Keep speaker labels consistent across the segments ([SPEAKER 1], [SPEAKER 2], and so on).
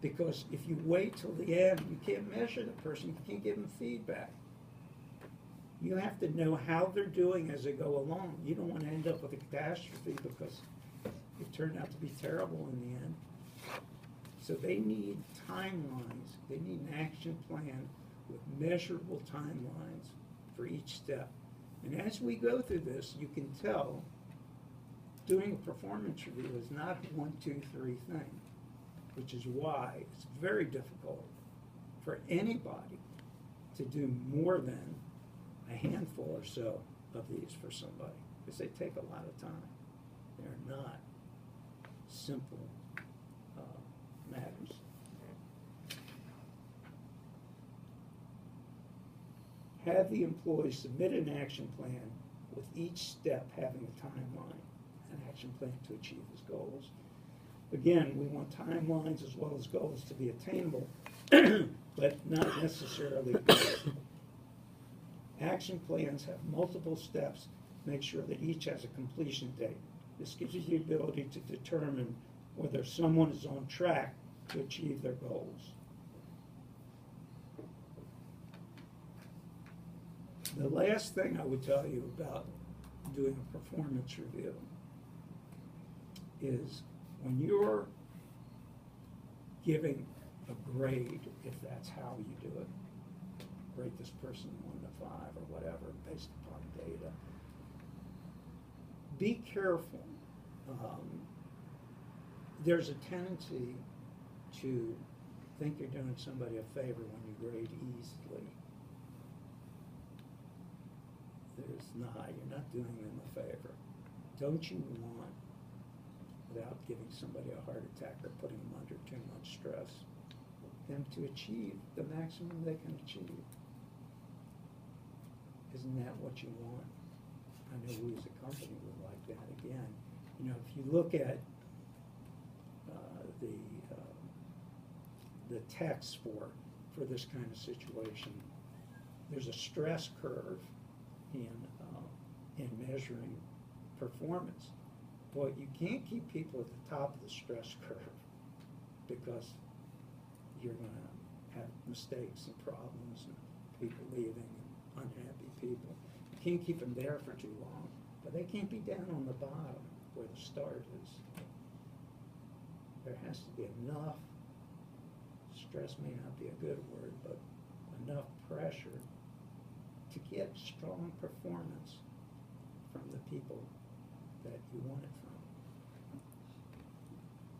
[SPEAKER 1] Because if you wait till the end, you can't measure the person, you can't give them feedback. You have to know how they're doing as they go along. You don't want to end up with a catastrophe because it turned out to be terrible in the end. So they need timelines. They need an action plan with measurable timelines for each step. And as we go through this, you can tell doing a performance review is not a 1, 2, 3 thing, which is why it's very difficult for anybody to do more than a handful or so of these for somebody, because they take a lot of time. They're not simple matters. Have the employee submit an action plan with each step having a timeline, an action plan to achieve his goals. Again, we want timelines as well as goals to be attainable, but not necessarily possible. Action plans have multiple steps. Make sure that each has a completion date. This gives you the ability to determine whether someone is on track to achieve their goals. The last thing I would tell you about doing a performance review is when you're giving a grade, if that's how you do it, rate this person 1 to 5 or whatever based upon data, be careful. There's a tendency to think you're doing somebody a favor when you grade easily. There's not. You're not doing them a favor. Don't you want, without giving somebody a heart attack or putting them under too much stress, them to achieve the maximum they can achieve? Isn't that what you want? I know we as a company would like that. Again, you know, if you look at the text for this kind of situation, there's a stress curve in measuring performance. Well, you can't keep people at the top of the stress curve because you're going to have mistakes and problems and people leaving and unhappy people. You can't keep them there for too long, but they can't be down on the bottom where the start is. There has to be enough, stress may not be a good word, but enough pressure to get strong performance from the people that you want it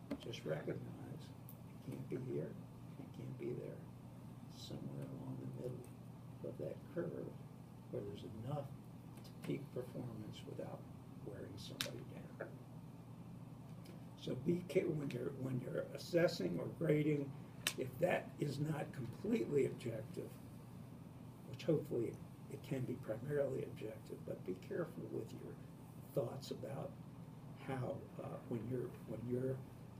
[SPEAKER 1] from. Just recognize it can't be here, it can't be there. Somewhere along the middle of that curve where there's enough to peak performance without wearing somebody down. So be careful when you're assessing or grading. If that is not completely objective, which hopefully it can be primarily objective, but be careful with your thoughts about how when you're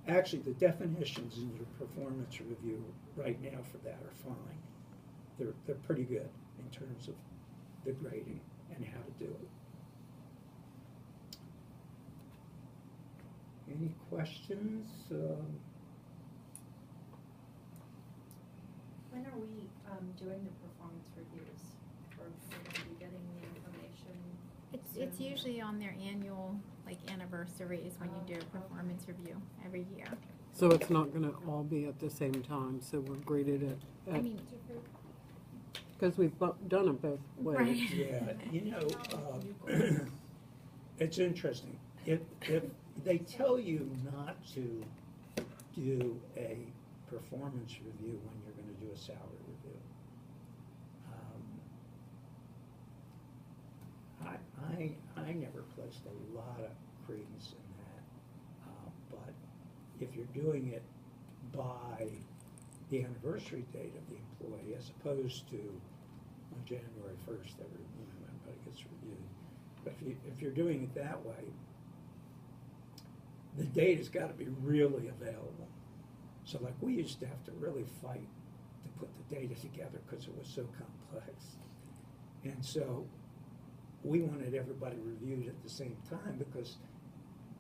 [SPEAKER 1] actually, the definitions in your performance review right now for that are fine. They're pretty good in terms of the grading and how to do it. Any questions?
[SPEAKER 2] When are we doing the performance reviews? Or are we getting the information?
[SPEAKER 3] It's usually on their annual, like, anniversaries when you do a performance review every year.
[SPEAKER 4] So it's not going to all be at the same time, so we're graded at
[SPEAKER 3] I mean,
[SPEAKER 4] because we've done it both ways.
[SPEAKER 3] right.
[SPEAKER 1] Yeah, you know, it's interesting. If they tell you not to do a performance review when you're going to do a salary review, I never placed a lot of credence in that. But if you're doing it by the anniversary date of the employee, as opposed to on January 1st, everybody gets reviewed. But if you're doing it that way, the data's got to be really available. So like we used to have to really fight to put the data together because it was so complex. And so we wanted everybody reviewed at the same time because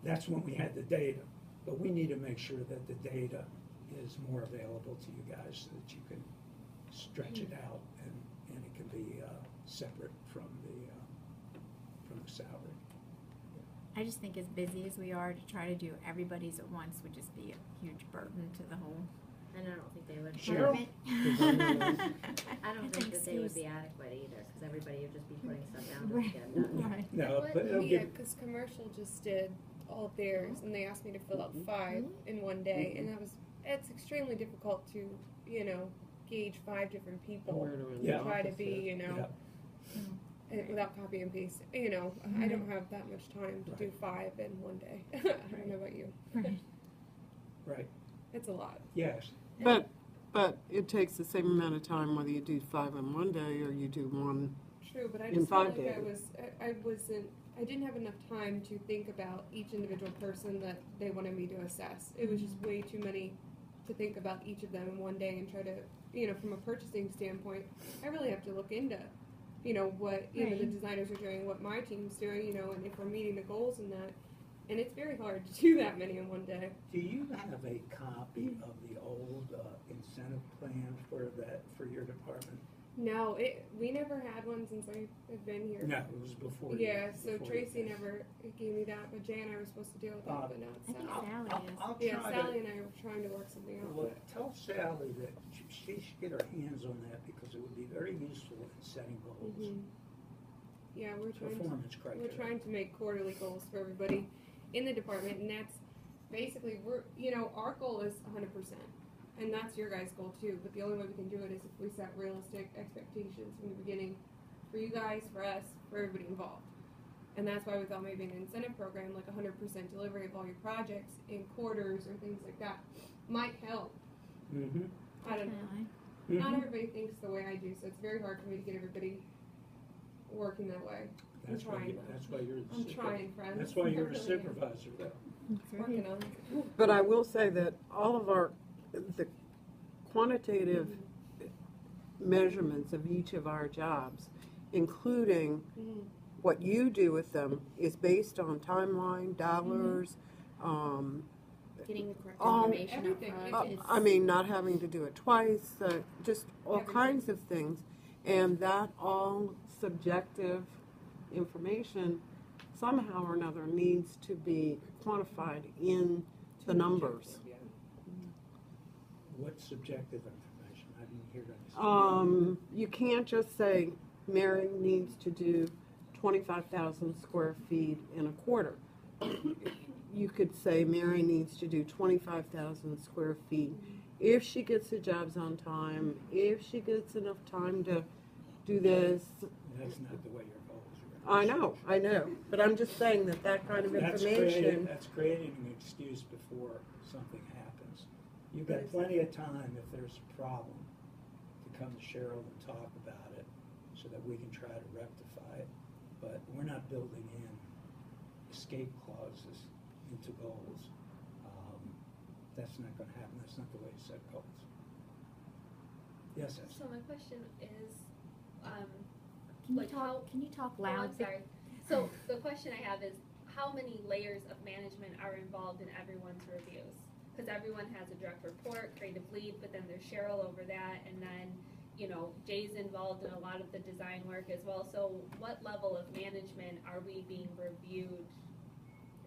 [SPEAKER 1] that's when we had the data. But we need to make sure that the data is more available to you guys so that you can stretch it out and it can be separate from the salary.
[SPEAKER 3] I just think as busy as we are, to try to do everybody's at once would just be a huge burden to the whole
[SPEAKER 5] And I don't think they would.
[SPEAKER 1] Cheryl?
[SPEAKER 3] department.
[SPEAKER 5] I don't think that they would be adequate either, because everybody would just be putting stuff down to get it done.
[SPEAKER 3] Right.
[SPEAKER 1] No,
[SPEAKER 6] What-
[SPEAKER 1] but it'll
[SPEAKER 6] yeah,
[SPEAKER 1] give,
[SPEAKER 6] because commercial just did all of theirs, and they asked me to fill out 5 in one day, and it's extremely difficult to, gauge 5 different people.
[SPEAKER 4] Where to
[SPEAKER 1] Yeah.
[SPEAKER 6] Try to
[SPEAKER 4] office
[SPEAKER 6] be,
[SPEAKER 4] it.
[SPEAKER 6] without copy and paste. I don't have that much time to do 5 in one day. I don't know about you.
[SPEAKER 3] Right.
[SPEAKER 1] right,
[SPEAKER 6] It's a lot.
[SPEAKER 1] yes.
[SPEAKER 4] But it takes the same amount of time whether you do 5 in one day or you do one.
[SPEAKER 6] True, but I
[SPEAKER 4] In
[SPEAKER 6] just felt
[SPEAKER 4] 5
[SPEAKER 6] like
[SPEAKER 4] days.
[SPEAKER 6] I didn't have enough time to think about each individual person that they wanted me to assess. It was just way too many to think about each of them in one day and try to, from a purchasing standpoint, I really have to look into, what, the
[SPEAKER 3] Right.
[SPEAKER 6] designers are doing, what my team's doing, and if we're meeting the goals in that. And it's very hard to do that many in one day.
[SPEAKER 1] Do you have a copy of the old incentive plan for your department?
[SPEAKER 6] No, we never had one since I've been here.
[SPEAKER 1] No, it was before you.
[SPEAKER 6] Yeah, so
[SPEAKER 1] before you
[SPEAKER 6] Tracy
[SPEAKER 1] came.
[SPEAKER 6] never gave me that, but Jay and I were supposed to deal with that, but now
[SPEAKER 3] I
[SPEAKER 6] it's
[SPEAKER 3] think
[SPEAKER 6] Sally.
[SPEAKER 3] Sally is.
[SPEAKER 1] I'll
[SPEAKER 6] Yeah,
[SPEAKER 1] try
[SPEAKER 6] Sally
[SPEAKER 1] to,
[SPEAKER 6] and I were trying to work something out.
[SPEAKER 1] well,
[SPEAKER 6] But
[SPEAKER 1] tell Sally that she should get her hands on that because it would be very useful in setting goals,
[SPEAKER 6] yeah,
[SPEAKER 1] performance criteria.
[SPEAKER 6] we're trying to make quarterly goals for everybody in the department, and that's basically our goal is 100%, and that's your guys' goal too. But the only way we can do it is if we set realistic expectations from the beginning, for you guys, for us, for everybody involved. And that's why we thought maybe an incentive program, like 100% delivery of all your projects in quarters or things like that, might help.
[SPEAKER 1] Mm-hmm.
[SPEAKER 6] I don't know.
[SPEAKER 3] Definitely.
[SPEAKER 6] Not everybody thinks the way I do, so it's very hard for me to get everybody working that way.
[SPEAKER 1] That's why,
[SPEAKER 6] trying, though.
[SPEAKER 1] that's why you're the
[SPEAKER 6] I'm trying, friends.
[SPEAKER 1] That's why you're
[SPEAKER 6] I
[SPEAKER 1] a
[SPEAKER 6] really am.
[SPEAKER 1] supervisor, though.
[SPEAKER 3] That's right.
[SPEAKER 6] Working on it.
[SPEAKER 4] But I will say that all of the quantitative measurements of each of our jobs, including
[SPEAKER 6] Mhm.
[SPEAKER 4] what you do with them, is based on timeline, dollars,
[SPEAKER 5] Getting the correct
[SPEAKER 4] Um,
[SPEAKER 5] information up
[SPEAKER 6] everything.
[SPEAKER 5] front.
[SPEAKER 6] It's-
[SPEAKER 4] I mean, not having to do it twice, just all
[SPEAKER 6] Everything.
[SPEAKER 4] kinds of things. And that all subjective information somehow or another needs to be quantified in the numbers.
[SPEAKER 6] Yeah.
[SPEAKER 1] What subjective information? I didn't hear that.
[SPEAKER 4] You can't just say Mary needs to do 25,000 square feet in a quarter. You could say Mary needs to do 25,000 square feet if she gets the jobs on time, if she gets enough time to do this.
[SPEAKER 1] That's not the way your goals are.
[SPEAKER 4] I know, but I'm just saying that kind of information.
[SPEAKER 1] That's creating an excuse before something happens. You've got plenty of time if there's a problem to come to Cheryl and talk about it so that we can try to rectify it. But we're not building in escape clauses into goals. That's not going to happen. That's not the way you set goals. Yes, yes.
[SPEAKER 2] So my question is,
[SPEAKER 3] Can you talk
[SPEAKER 2] oh,
[SPEAKER 3] loud?
[SPEAKER 2] I'm sorry. So the question I have is, how many layers of management are involved in everyone's reviews? Because everyone has a direct report, creative lead, but then there's Cheryl over that, and then, Jay's involved in a lot of the design work as well. So what level of management are we being reviewed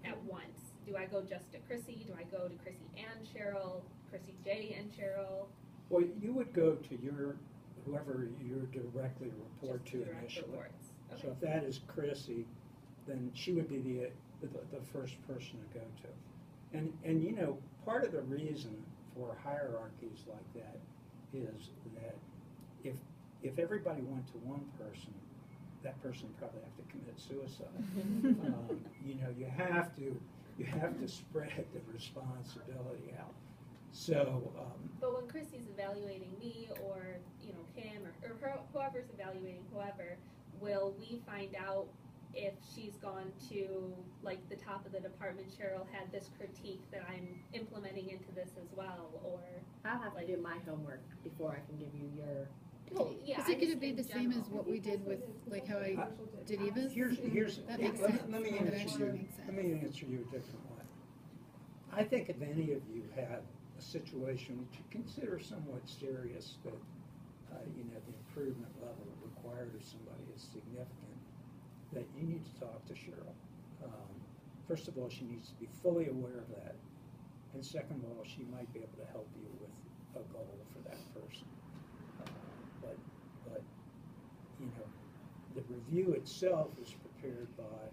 [SPEAKER 2] at once? Do I go just to Chrissy? Do I go to Chrissy and Cheryl? Chrissy, Jay, and Cheryl?
[SPEAKER 1] Well, you would go to whoever you directly report
[SPEAKER 2] Just
[SPEAKER 1] to
[SPEAKER 2] direct
[SPEAKER 1] initially.
[SPEAKER 2] reports.
[SPEAKER 1] So if that is Chrissy, then she would be the first person to go to. And part of the reason for hierarchies like that is that if everybody went to one person, that person would probably have to commit suicide. You have to spread the responsibility out. So,
[SPEAKER 2] But when Chrissy's evaluating me or, Kim or whoever's evaluating whoever, will we find out if she's gone to, like, the top of the department, Cheryl had this critique that I'm implementing into this as well, or?
[SPEAKER 5] I'll have to do my homework before I can give you your
[SPEAKER 2] Well,
[SPEAKER 5] take.
[SPEAKER 2] yeah,
[SPEAKER 7] Is it
[SPEAKER 2] I
[SPEAKER 7] gonna
[SPEAKER 2] just
[SPEAKER 7] be
[SPEAKER 2] in
[SPEAKER 7] the same as
[SPEAKER 2] general.
[SPEAKER 7] what we did with, like how I did Eva's?
[SPEAKER 1] here's
[SPEAKER 7] That makes
[SPEAKER 1] let,
[SPEAKER 7] sense.
[SPEAKER 1] let me
[SPEAKER 7] That
[SPEAKER 1] answer
[SPEAKER 7] actually
[SPEAKER 1] you.
[SPEAKER 7] makes sense.
[SPEAKER 1] Let me answer you a different way. I think if any of you had a situation that you consider somewhat serious, that, the improvement level required of somebody is significant, that you need to talk to Cheryl. First of all, she needs to be fully aware of that. And second of all, she might be able to help you with a goal for that person. But the review itself is prepared by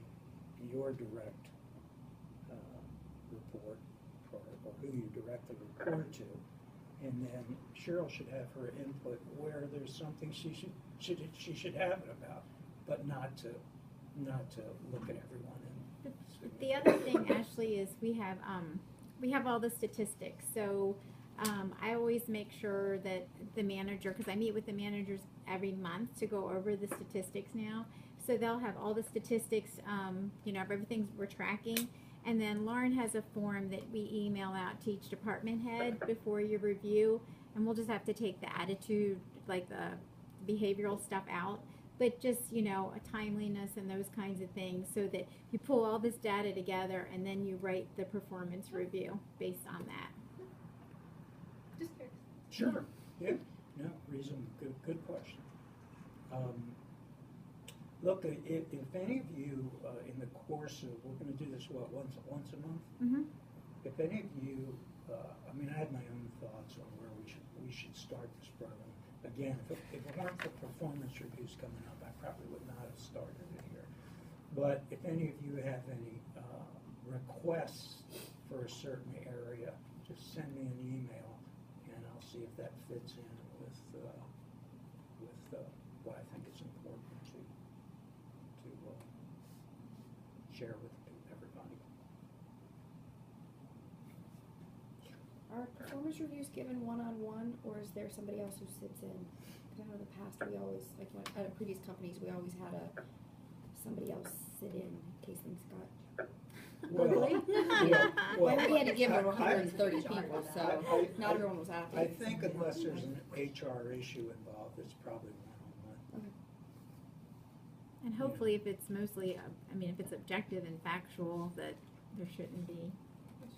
[SPEAKER 1] your direct report, or who you directly report to. And then Cheryl should have her input where there's something she should have it about, but not to look at everyone and.
[SPEAKER 3] The other thing, Ashley, is we have all the statistics. So I always make sure that the manager, because I meet with the managers every month to go over the statistics now. So they'll have all the statistics, of everything we're tracking. And then Lauren has a form that we email out to each department head before your review. And we'll just have to take the attitude, like the behavioral stuff out. But just, a timeliness and those kinds of things, so that you pull all this data together and then you write the performance review based on that.
[SPEAKER 2] Just curious.
[SPEAKER 1] Sure, yeah, no, reason, good question. Look, if any of you, in the course of, we're gonna do this, once a month?
[SPEAKER 3] Mm-hmm.
[SPEAKER 1] If any of you, I had my own thoughts on where we should start this program. Again, if it weren't for performance reviews coming up, I probably would not have started it here. But if any of you have any requests for a certain area, just send me an email, and I'll see if that fits in with what I think is important to share with everybody.
[SPEAKER 8] Are performance reviews given one-on-one, or is there somebody else who sits in? Because I know in the past, we always, like at previous companies, we always had somebody else sit in case things got ugly. We had to give them 130 people, so not everyone was happy.
[SPEAKER 1] I think unless there's an HR issue involved, it's probably one-on-one.
[SPEAKER 8] Okay.
[SPEAKER 3] And hopefully, if it's mostly, if it's objective and factual, that there shouldn't be.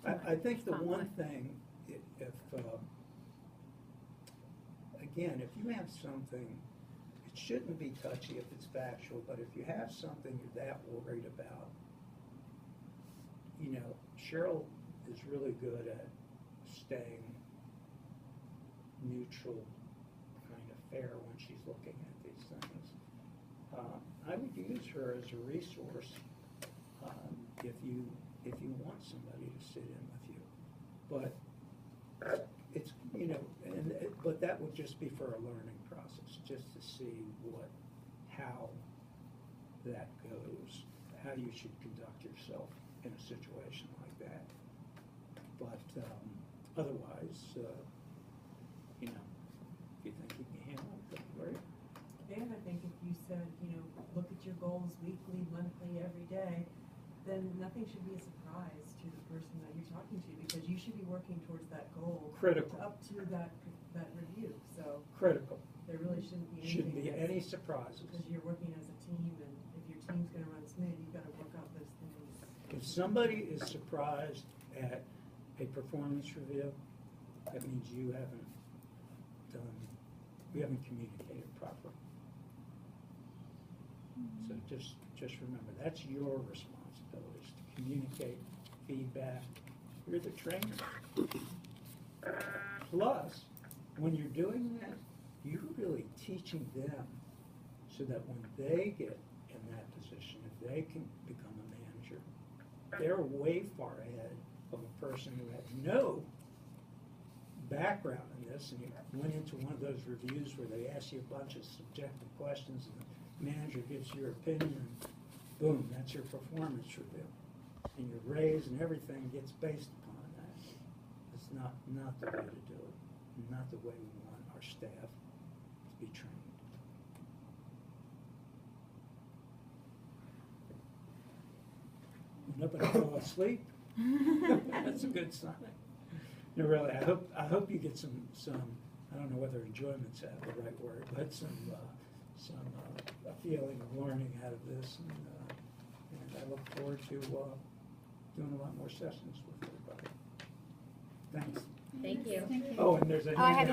[SPEAKER 1] I think the one
[SPEAKER 3] conflict.
[SPEAKER 1] thing, if again, if you have something, it shouldn't be touchy if it's factual, but if you have something you're that worried about, Cheryl is really good at staying neutral, kind of fair when she's looking at these things. I would use her as a resource if you want somebody to sit in with you. But it's, but that would just be for a learning process, just to see how that goes, how you should conduct yourself in a situation like that. But otherwise, if you think you can handle it, that's great.
[SPEAKER 9] And I think if you said, look at your goals weekly, monthly, every day, then nothing should be a surprise to the person that you're talking to, because you should be working towards that goal.
[SPEAKER 1] Critical.
[SPEAKER 9] Up to that review, so.
[SPEAKER 1] Critical.
[SPEAKER 9] There really shouldn't be anything.
[SPEAKER 1] Shouldn't be any surprises.
[SPEAKER 9] Because you're working as a team, and if your team's gonna run smooth, you've gotta work out those things.
[SPEAKER 1] If somebody is surprised at a performance review, that means you haven't communicated properly. So just remember, that's your responsibility, is to communicate feedback. You're the trainer. Plus, when you're doing that, you're really teaching them so that when they get in that position, if they can become a manager, they're way far ahead of a person who had no background in this, and you went into one of those reviews where they ask you a bunch of subjective questions, and the manager gives your opinion, and boom, that's your performance review. And your raise and everything gets based upon that. It's not the way to do it, not the way we want our staff to be trained. Nobody fell asleep. That's a good sign. No, really, I hope you get some. I don't know whether enjoyment's the right word, but some a feeling of learning out of this, and I look forward to doing a lot more sessions with everybody. Thanks.
[SPEAKER 5] Thank you.
[SPEAKER 1] Oh, and there's a
[SPEAKER 3] Oh, I have
[SPEAKER 1] handout.